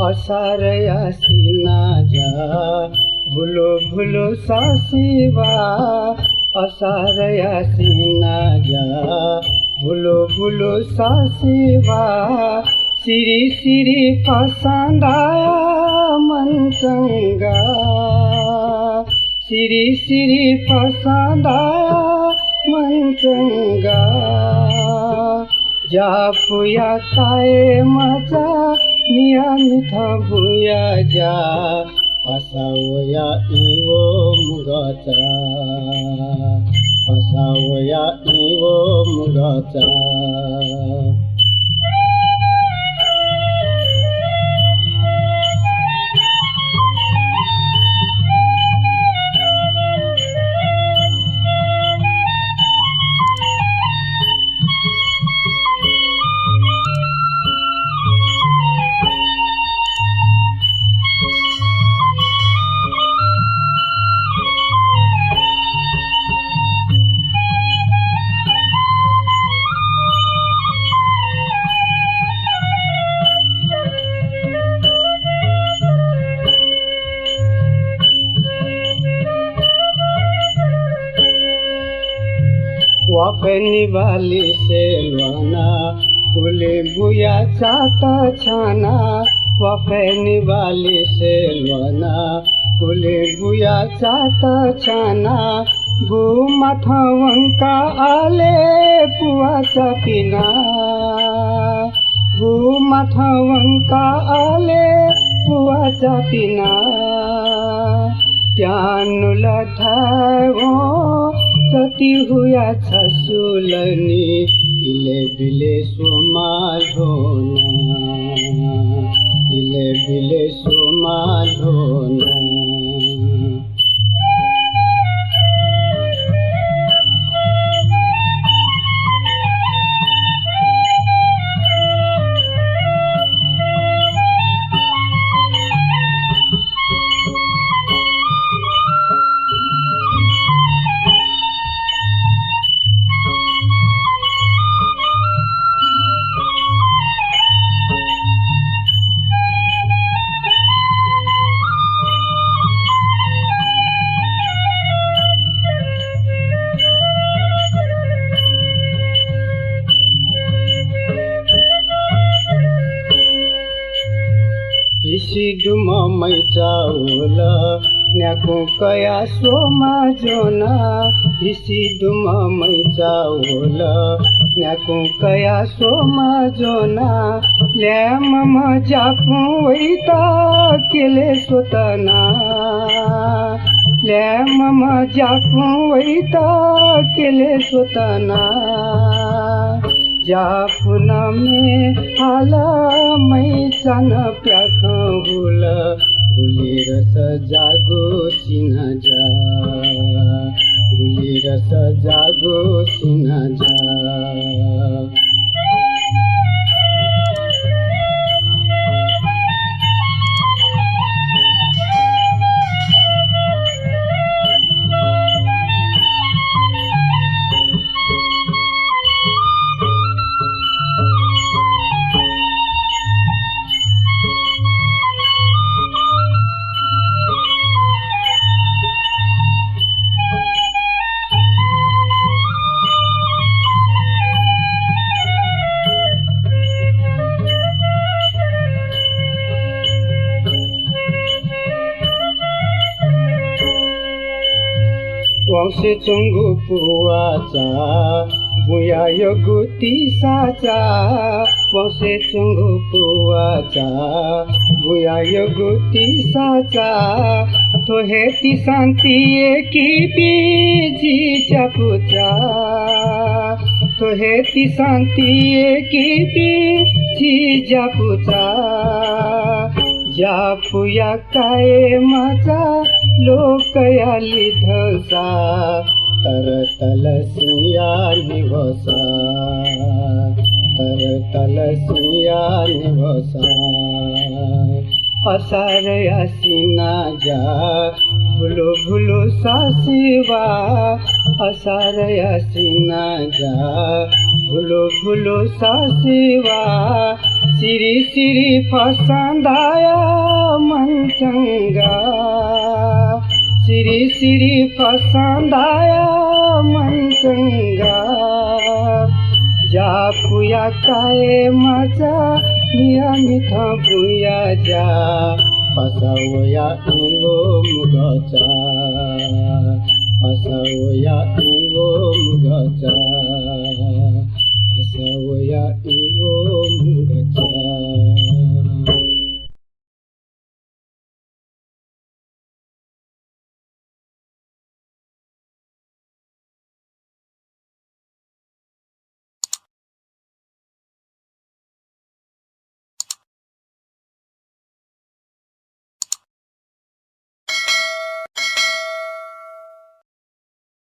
असार आसिना जा भुलो भुलो सासिवा असार आसिना जा भुलो भुलो सासिवा सिरी सिरी फसांदा मन चंगा सिरी सिरी फसांदा मन चंगा जापुया काय मजा नियमित भूया जा असावया इवो मुगाचा असावया इवो मुगाचा वाफेनी वाली से लवाना कुले बुया चाता छाना वाफेनी वाली से लवाना कुले बुया चाता छाना बू माथा वंका आले पुआचा पिना बू माथा वंका आले पुआचा पिना त्यानुला ठावो सती हुआ छसुलनी इले बिले सोमाधोना इले बिले सोमाधोना Isiduma mai chaula nyaku kaya soma jona Isiduma mai chaula nyaku kaya soma jona le mama japu waita kele sotana le mama japu waita kele sotana जापुना में हाला मैं चना प्याखा हुला हुली रस जागो सिना जा हुली रस जागो सिना जा वांसे चंगु पुआचा बुया योगुती साचा वांसे चंगु पुआचा बुया योगुती साचा तो हेती शांति की बीजी चपुचा तो हेती शांति की बीजी चपुचा जापुया काय मजा लोकयाली धसा तर तलसिया निवसा तर तलसिया निवसा असार आसिना जा भुलो भुलो सासिवा असार आसिना जा भुलो भुलो सासेवा सिरी सिरी फसांदाया मन चंगा सिरी सिरी फसांदाया मन चंगा जा पुया काय माझा मिया मिठा पुया जा पसावया इंगो मुगाचा पसावया इंगो मुगाचा